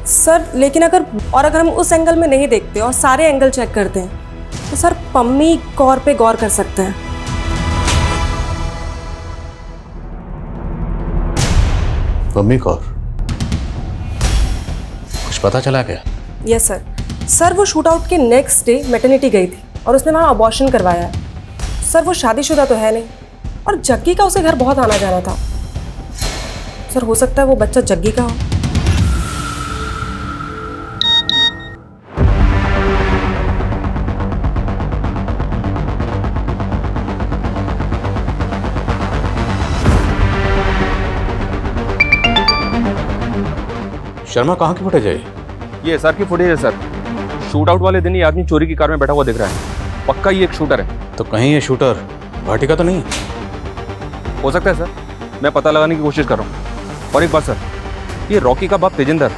सर लेकिन अगर हम उस एंगल में नहीं देखते और सारे एंगल चेक करते हैं तो सर पम्मी कौर पे गौर कर सकते हैं। पम्मी कौर, कुछ पता चला क्या? Yes sir. सर वो शूट आउट के नेक्स्ट डे मैटरनिटी गई थी और उसने वहाँ अबॉर्शन करवाया है। सर वो शादीशुदा तो है नहीं और जग्गी का उसे घर बहुत आना जाना था। सर हो सकता है वो बच्चा जग्गी का हो। शर्मा कहाँ की फुटेज है ये? एसआर की फुटेज है सर। शूट आउट वाले दिन ये आदमी चोरी की कार में बैठा हुआ दिख रहा है। पक्का ये एक शूटर है। तो कहीं ये शूटर भाटी का तो नहीं है? हो सकता है सर, मैं पता लगाने की कोशिश कर रहा हूँ। और एक बात सर, ये रॉकी का बाप तेजिंदर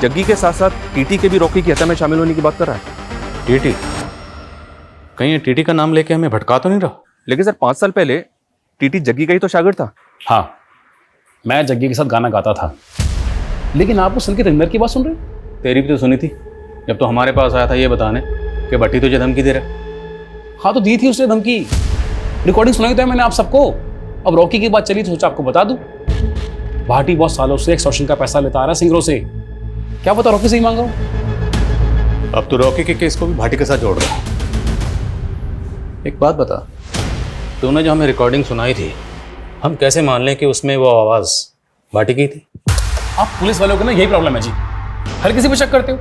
जग्गी के साथ साथ टीटी के भी रॉकी की हत्या में शामिल होने की बात कर रहा है। टीटी? कहीं ये टीटी का नाम लेके हमें भटका तो नहीं रहा? लेकिन सर 5 साल पहले टीटी जग्गी का ही तो शागिर्द था। हाँ, मैं जग्गी के साथ गाना गाता था। लेकिन आप उस संकेत इंदर की बात सुन रहे हो? तेरी भी तो सुनी थी जब तो हमारे पास आया था ये बताने कि भट्टी तुझे धमकी दे रहा है। हाँ तो दी थी उसने धमकी, रिकॉर्डिंग सुनाई तो है मैंने आप सबको। अब रॉकी की बात चली तो सोचा आपको बता दूं। भाटी बहुत सालों से एक्सटॉर्शन का पैसा लेता आ रहा है सिंगरों से, क्या पता रॉकी से ही मांगा हो। अब तो रॉकी के केस को भी भाटी के साथ जोड़ रहा है। एक बात बता, तूने जो हमें रिकॉर्डिंग सुनाई थी, हम कैसे मान लें कि उसमें वो आवाज भाटी की थी? आप पुलिस वालों को ना यही प्रॉब्लम है जी, हर किसी पे शक करते हो,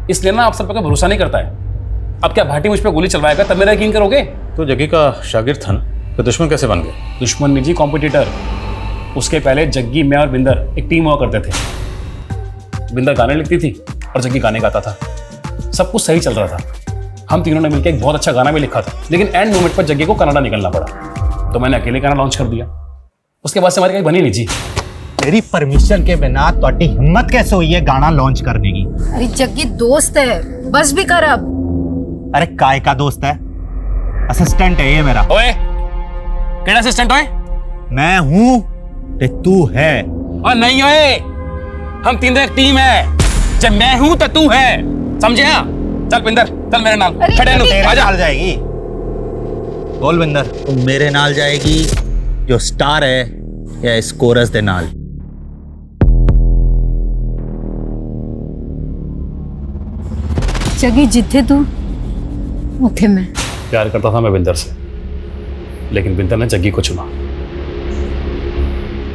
इसलिए ना आप सब पे भरोसा नहीं करता है। अब क्या भाटी मुझ पे गोली चलवाएगा तब मेरा यकीन करोगे? तो जग्गी का शागिर्द था ना, तो दुश्मन कैसे बन गए? दुश्मन नहीं जी, कॉम्पिटिटर। उसके पहले जग्गी, मैं और बिंदर एक टीम हुआ करते थे। बिंदर गाने लिखती थी और जग्गी गाने गाता था, सब कुछ सही चल रहा था। हम तीनों ने मिलकर एक बहुत अच्छा गाना भी लिखा था, लेकिन एंड मोमेंट पर जग्गी को कनाडा निकलना पड़ा, तो मैंने अकेले गाना लॉन्च कर दिया। उसके बाद से हमारी कहीं बनी नहीं जी। तेरी परमिशन के बिना ਤੁਹਾਡੀ हिम्मत कैसे हुई है गाना लॉन्च करने की? अरे जग्गी दोस्त है, बस भी कर अब। अरे काय का दोस्त है? असिस्टेंट है ये मेरा। ओए, केड़ा असिस्टेंट ओए? मैं हूं ते तू है। और नहीं ओए, हम तीनों एक टीम है। जब मैं हूं तो तू है, समझे? चल बिंदर, चल मेरे नाल। खड़े नु तेरे आजा। नाल जाएगी। बोल बिंदर, तू मेरे नाल जाएगी जो स्टार है या इस कोरस दे नाल? जगी जिथे तू उठे मैं। प्यार करता था मैं बिंदर से, लेकिन बिंदर ने जग्गी को चुना।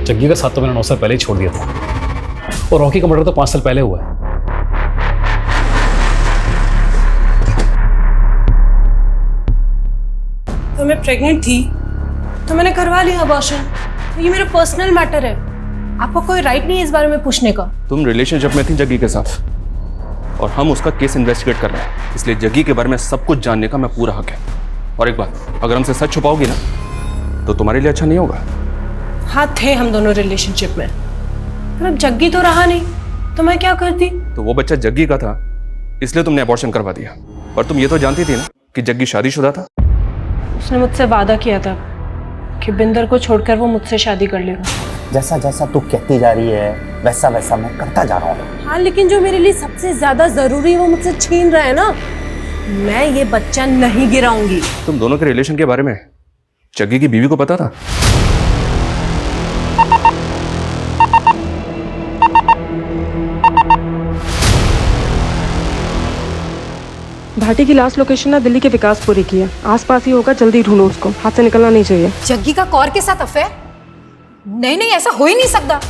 जग्गी का साथ तो मैंने 9 साल पहले ही छोड़ दिया था, और रॉकी का मर्डर तो 5 साल पहले हुआ है। तो मैं प्रेग्नेंट थी तो मैंने करवा लिया अबॉर्शन। ये मेरा पर्सनल मैटर है, आपको कोई राइट नहीं है इस बारे में पूछने का। तुम रिलेशनशिप में थी जग्गी के साथ, और हम उसका केस इन्वेस्टिगेट कर रहे हैं, इसलिए जग्गी के बारे में सब कुछ जानने का मैं पूरा हक है। और एक बात, अगर हमसे सच छुपाओगी ना तो तुम्हारे लिए अच्छा नहीं होगा। हाँ थे हम दोनों रिलेशनशिप में, पर अब जग्गी तो रहा नहीं, तो मैं क्या करती? तो वो बच्चा जग्गी का था, इसलिए तुमने अबॉर्शन करवा दिया। पर तुम ये तो जानती थी ना कि जग्गी शादीशुदा था। उसने मुझसे वादा किया था कि बिंदर को छोड़कर वो मुझसे शादी कर लेगा। जैसा जैसा तू कहती जा रही है वैसा वैसा मैं करता जा रहा हूँ। हाँ, लेकिन जो मेरे लिए सबसे ज्यादा जरूरी है वो मुझसे छीन रहा है ना। मैं ये बच्चा नहीं गिराऊंगी। तुम दोनों के रिलेशन के बारे में जग्गी की बीवी को पता था? भाटी की लास्ट लोकेशन ना दिल्ली के विकासपुरी की है, आसपास ही होगा, जल्दी ढूंढो उसको, हाथ से निकलना नहीं चाहिए। जग्गी का कौर के साथ अफेयर? नहीं नहीं, ऐसा हो ही नहीं सकता।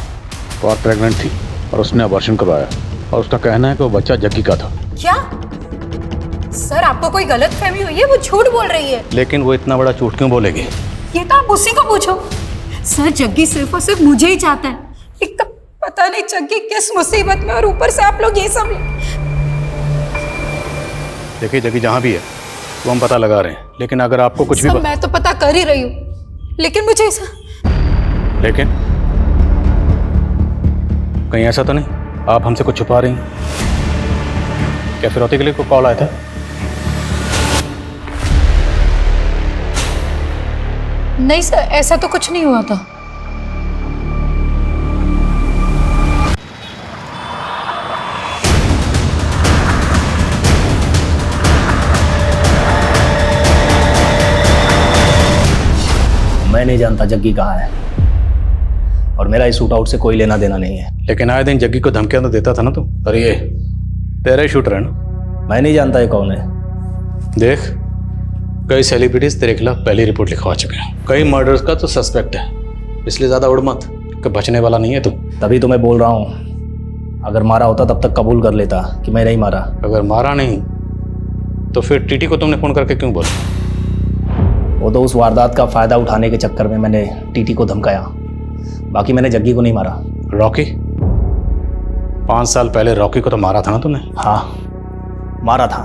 कौर प्रेग्नेंट थी और उसने अबॉर्शन करवाया, और उसका कहना है कि वो बच्चा जग्गी का था। क्या सर, आपको कोई गलत फहमी हुई है? वो झूठ बोल रही है। लेकिन वो इतना बड़ा झूठ क्यों बोलेगी? ये तो आप उसी को पूछो। सर, जग्गी सिर्फ और सिर्फ मुझे ही चाहता है, लेकिन पता नहीं जग्गी किस मुसीबत में, और ऊपर से आप लोग ये सब। देखिए जग्गी जहाँ भी है वो हम पता लगा रहे हैं, लेकिन अगर आपको कुछ भी मैं तो पता कर ही रही हूँ, लेकिन मुझे ऐसा। लेकिन कहीं ऐसा तो नहीं आप हमसे कुछ छुपा रही हैं? क्या फिरौती के लिए कोई कॉल आया था? नहीं सर, ऐसा तो कुछ नहीं हुआ था। मैं नहीं जानता जग्गी कहाँ है, और मेरा इस शूट आउट से कोई लेना देना नहीं है। लेकिन आए दिन जग्गी को धमकियां तो देता था ना तू। और ये तेरा शूटर है ना? मैं नहीं जानता ये कौन है। देख, कई सेलिब्रिटीज तेरे खिलाफ पहली रिपोर्ट लिखवा चुके हैं, कई मर्डर्स का तो सस्पेक्ट है, इसलिए ज्यादा उड़ मत कि बचने वाला नहीं है तू। तभी तो मैं बोल रहा हूँ, अगर मारा होता तब तक कबूल कर लेता कि मैं नहीं मारा। अगर मारा नहीं तो फिर टीटी को तुमने फोन करके क्यों बोला? वो तो उस वारदात का फायदा उठाने के चक्कर में मैंने टीटी को धमकाया, बाकी मैंने जग्गी को नहीं मारा। रॉकी? 5 साल पहले रॉकी को तो मारा था ना तूने? हाँ, मारा था।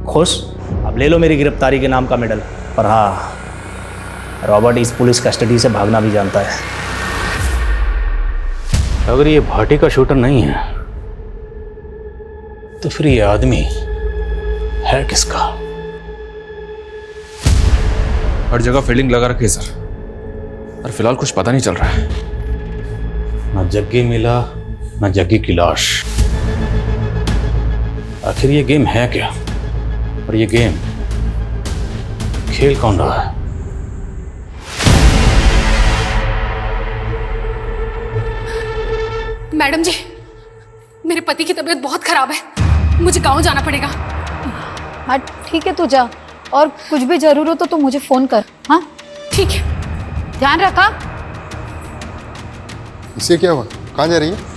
खुश? अब ले लो मेरी गिरफ्तारी के नाम का मेडल। पर हाँ, रॉबर्ट इस पुलिस कस्टडी से भागना भी जानता है। अगर ये भाटी का शूटर नहीं है तो फिर ये आदमी है किसका? हर जगह फील्डिंग लगा रखी है सर, और फिलहाल कुछ पता नहीं चल रहा है। ना जग्गी मिला ना जग्गी की लाश। आखिर ये गेम है क्या, और ये गेम खेल कौन रहा है? मैडम जी, मेरे पति की तबीयत बहुत खराब है, मुझे गांव जाना पड़ेगा। हाँ ठीक है, तू जा, और कुछ भी जरूर हो तो मुझे फोन कर। हाँ ठीक है, ध्यान रखा। इससे क्या हुआ, कहाँ जा रही है?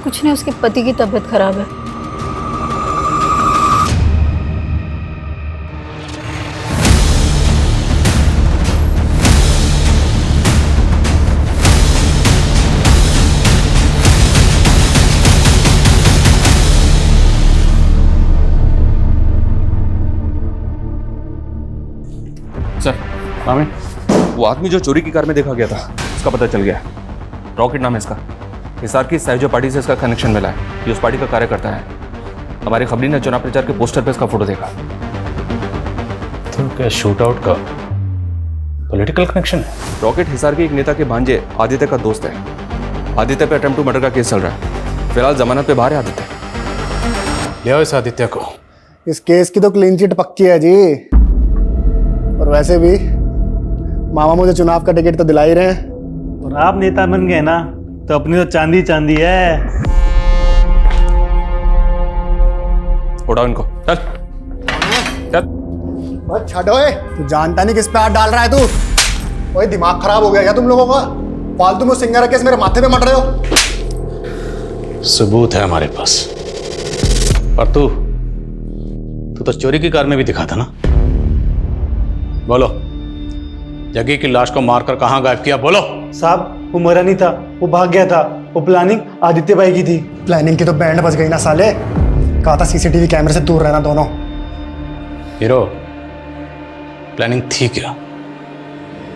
कुछ नहीं, उसके पति की तबीयत खराब है। सर, मामी, वो आदमी जो चोरी की कार में देखा गया था उसका पता चल गया। रॉकेट नाम है इसका। हिसार की साइजो पार्टी से इसका कनेक्शन मिला है। ये उस पार्टी का कार्यकर्ता है। हमारी खबरी ने चुनाव प्रचार के पोस्टर पे इसका फोटो देखा। तो क्या शूट आउट का पॉलिटिकल कनेक्शन है? रॉकेट हिसार के एक नेता के भांजे आदित्य का दोस्त है। आदित्य पे अटेम्प्ट टू मर्डर का केस चल रहा है। फिलहाल जमानत पे बाहर है आदित्य। ले आओ इस आदित्य को। इस केस की तो क्लीन चिट पक्की है जी। और वैसे भी मामा मुझे चुनाव का टिकट तो दिला ही रहे हैं। और आप नेता बन गए ना, तो अपनी तो चांदी चांदी है। उड़ाओ इनको, चल चल। बस छठो, तू जानता नहीं किस पे हाथ डाल रहा है तू। ओए दिमाग खराब हो गया क्या तुम लोगों का? फालतू में सिंगर केस मेरे माथे पे मट रहे हो। सबूत है हमारे पास। पर तू तो चोरी की कार में भी दिखा था ना। बोलो, जग्गी की लाश को मारकर कहां गायब किया? बोलो। साहब, वो मरा नहीं था, वो भाग गया था। वो प्लानिंग आदित्य भाई की थी। प्लानिंग की तो बैंड बज गई ना साले। कहा था सीसीटीवी कैमरे से दूर रहना दोनों। हीरो, प्लानिंग थी क्या?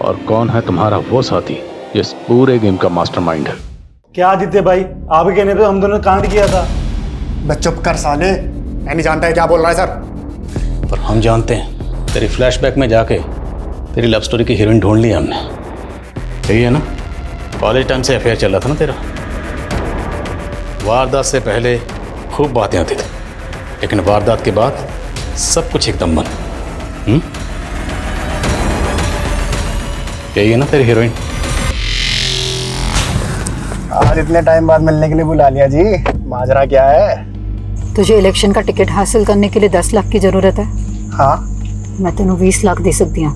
और कौन है तुम्हारा वो साथी जो इस पूरे गेम का मास्टरमाइंड है? क्या आदित्य भाई, आपके कहने पे हम दोनों ने कांड किया था। बस चुप कर साले, मैं नहीं जानता है क्या बोल रहा है सर। पर हम जानते हैं। तेरी फ्लैशबैक में जाके तेरी लव स्टोरी की हीरोइन ढूंढ ली हमने। यही है ना? कॉलेज टाइम से अफेयर चल रहा था ना तेरा। वारदात से पहले खूब बातें होती थी, लेकिन वारदात के बाद सब कुछ एकदम बंद। यही है ना तेरी हीरोइन? आज इतने टाइम बाद मिलने के लिए बुला लिया जी। माजरा क्या है? तुझे इलेक्शन का टिकट हासिल करने के लिए 10 लाख की जरूरत है। हाँ, मैं तेन 20 लाख दे सकती हूँ।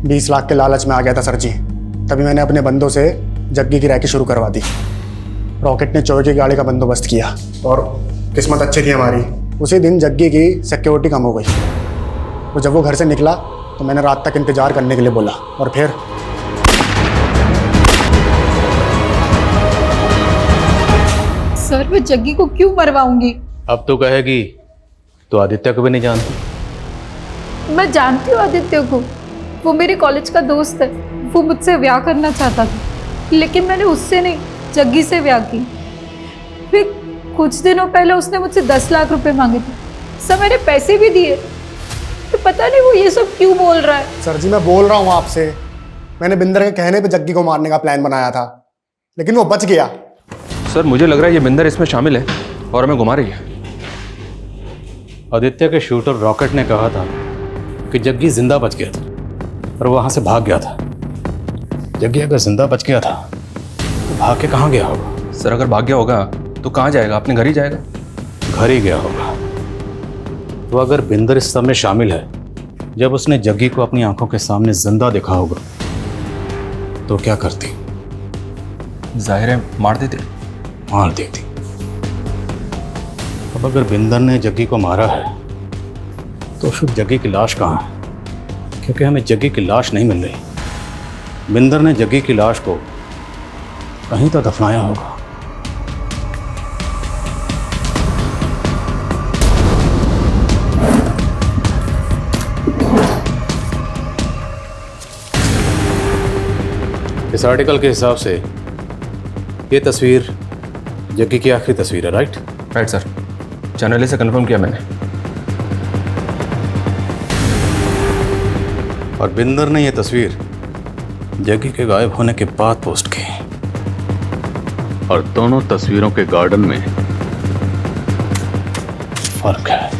20 लाख के लालच में आ गया था सर जी। तभी मैंने अपने बंदों से जग्गी की रैकी शुरू करवा दी। रॉकेट ने चोर की गाड़ी का बंदोबस्त किया और किस्मत अच्छी थी हमारी। उसी दिन जग्गी की सिक्योरिटी कम हो गई। तो जब वो घर से निकला तो मैंने रात तक इंतजार करने के लिए बोला, और फिर सर, मैं जग्गी को क्यों मरवाऊंगी? अब तो कहेगी तो आदित्य को भी नहीं जानती। मैं जानती हूँ आदित्य को, वो मेरे कॉलेज का दोस्त है। वो मुझसे ब्याह करना चाहता था, लेकिन मैंने उससे नहीं, जग्गी से ब्याह की। फिर कुछ दिनों पहले उसने मुझसे 10 लाख रुपए मांगे थे। सर, मैंने पैसे भी दिए। तो पता नहीं वो ये सब क्यों बोल रहा है। सर जी, मैं बोल रहा हूँ आपसे, मैंने बिंदर के कहने पे जग्गी को मारने का प्लान बनाया था, लेकिन वो बच गया। सर, मुझे लग रहा है ये बिंदर इसमें शामिल है और हमें घुमा रही है। आदित्य के शूटर रॉकेट ने कहा था कि जग्गी जिंदा बच गया था और वहां से भाग गया था। जग्गी अगर जिंदा बच गया था तो भाग के कहाँ गया होगा? सर, अगर भाग गया होगा तो कहाँ जाएगा? अपने घर ही जाएगा। घर ही गया होगा। तो अगर बिंदर इस सब में शामिल है, जब उसने जग्गी को अपनी आंखों के सामने जिंदा देखा होगा तो क्या करती? जाहिर है मार देती। मार देती। अब अगर बिंदर ने जग्गी को मारा है तो फिर जग्गी की लाश कहाँ है? क्योंकि हमें जग्गी की लाश नहीं मिल रही। बिंदर ने जग्गी की लाश को कहीं तो दफनाया होगा। इस आर्टिकल के हिसाब से ये तस्वीर जग्गी की आखिरी तस्वीर है, राइट? राइट सर, चैनल से कंफर्म किया मैंने। और बिंदर ने यह तस्वीर जग्गी के गायब होने के बाद पोस्ट की। और दोनों तस्वीरों के गार्डन में फर्क है।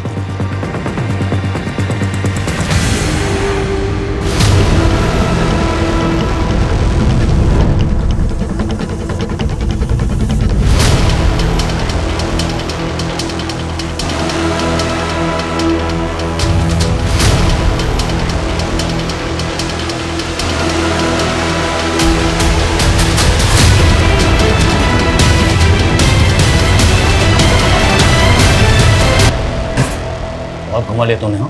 घुमा लिया तूने। हाँ,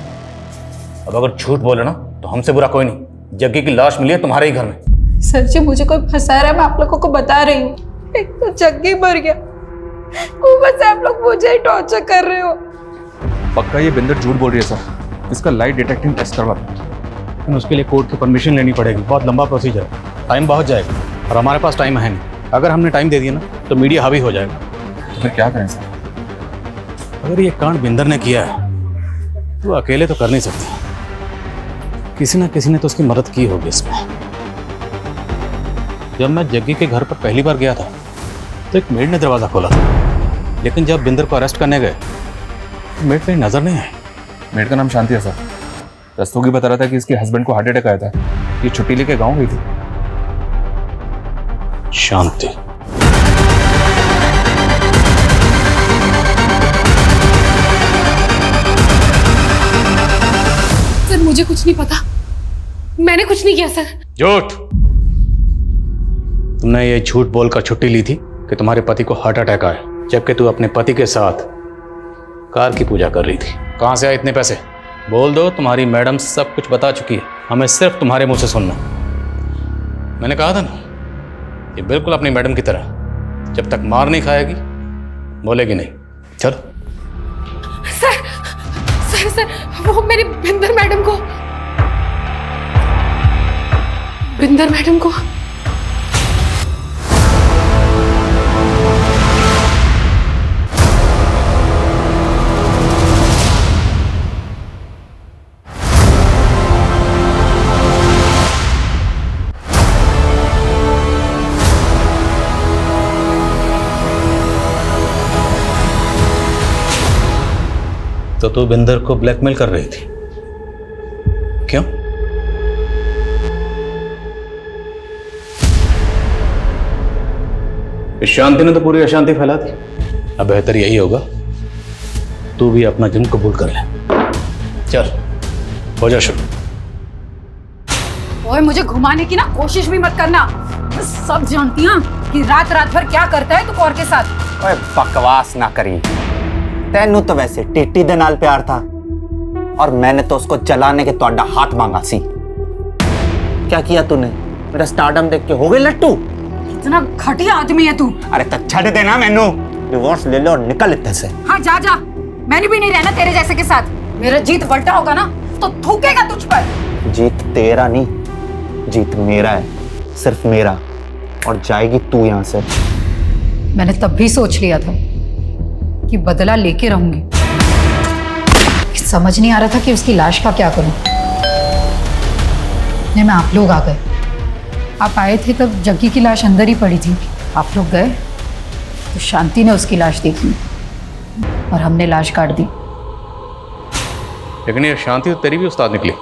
अब अगर झूठ बोले ना तो हमसे बुरा कोई नहीं। जग्गी की लाश मिली है तुम्हारे ही घर में। सर जी मुझे कोई फंसा रहा है, मैं आप लोगों को बता रही हूँ। एक तो जग्गी मर गया, ऊपर से आप लोग मुझे ही टॉर्चर कर रहे हो। पक्का ये बिंदर झूठ बोल रही है सर। इसका लाइट डिटेक्टिंग टेस्ट करवा। लेकिन उसके लिए कोर्ट की परमिशन लेनी पड़ेगी। बहुत लंबा प्रोसीजर है, टाइम बहुत जाएगा और हमारे पास टाइम है नहीं। अगर हमने टाइम दे दिया ना तो मीडिया हावी हो जाएगा। तो फिर क्या करें सर? अगर ये कांड बिंदर ने किया है तो अकेले तो कर नहीं सकती, किसी ना किसी ने तो उसकी मदद की होगी इसमें। जब मैं जग्गी के घर पर पहली बार गया था तो एक मेड ने दरवाज़ा खोला था, लेकिन जब बिंदर को अरेस्ट करने गए तो मेड कहीं नजर नहीं आई। मेड का नाम शांति है सर। रस्तोगी बता रहा था कि इसके हस्बैंड को हार्ट अटैक आया था, ये छुट्टी लेके गाँव गई थी। शांति? सर मुझे कुछ नहीं पता, मैंने कुछ नहीं किया सर। झूठ! तुमने ये झूठ बोलकर छुट्टी ली थी कि तुम्हारे पति को हार्ट अटैक आया, जबकि तू अपने पति के साथ कार की पूजा कर रही थी। कहां से आए इतने पैसे? बोल दो, तुम्हारी मैडम सब कुछ बता चुकी है, हमें सिर्फ तुम्हारे मुंह से सुनना। मैंने कहा था ना, ये बिल्कुल अपनी मैडम की तरह, जब तक मार नहीं खाएगी बोलेगी नहीं। चलो। सर सर सर वो मेरी बिंदर मैडम को तो तू बिंदर को ब्लैकमेल कर रही थी, क्यों? इस शांति ने तो पूरी अशांति फैला दी। अब बेहतर यही होगा तू भी अपना जुर्म कबूल कर ले। चल हो जा शुरू। ओए मुझे घुमाने की ना कोशिश भी मत करना, मैं सब जानती हूँ कि रात रात भर क्या करता है तू कौर के साथ। ओए बकवास ना करी, तेनू तो वैसे टिट्टी दे नाल प्यार था और मैंने तो उसको जलाने के तोड़ा हाथ मांगा सी। क्या किया तूने? मेरा स्टारडम देख के हो गई लट्टू? इतना घटिया आदमी है तू। अरे तक छड़ देना, मैनू डिवोर्स ले लो और निकल इत्थे से। हाँ जा जा, मैंने भी नहीं रहना तेरे जैसे के साथ। मेरा जीत बल्टा होगा ना तो थूकेगा तुझ पर। जीत तेरा नहीं, जीत मेरा है, सिर्फ मेरा, और जाएगी तू यहाँ से। मैंने तब भी सोच लिया था कि बदला लेके रहूंगी, समझ नहीं आ रहा था कि उसकी लाश का क्या करूं। में आप लोग आ गए, आप आए थे तब जग्गी की लाश अंदर ही पड़ी थी। आप लोग गए तो शांति ने उसकी लाश देखी और हमने लाश काट दी। लेकिन ये शांति तो तेरी भी उस्ताद निकली।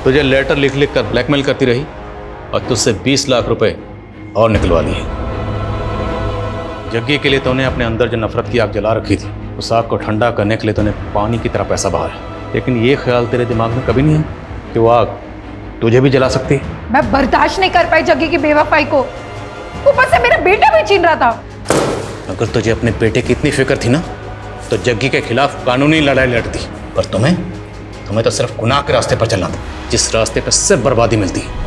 तुझे लेटर लिख लिख कर ब्लैकमेल करती रही और तुझसे 20 लाख रुपए और निकलवा लिए। जग्गी के लिए तूने अपने अंदर जो नफरत की आग जला रखी थी, उस आग को ठंडा करने के लिए तूने पानी की तरह पैसा बहाया। लेकिन ये ख्याल तेरे दिमाग में कभी नहीं है कि वो आग तुझे भी जला सकती है। मैं बर्दाश्त नहीं कर पाई जग्गी की बेवफाई को, ऊपर से मेरा बेटा भी छीन रहा था। अगर तुझे अपने बेटे की इतनी फिक्र थी ना तो जग्गी के खिलाफ कानूनी लड़ाई लड़ती, पर तुम्हें तो सिर्फ गुनाह के रास्ते पर चलना था, जिस रास्ते पर सिर्फ बर्बादी मिलती है।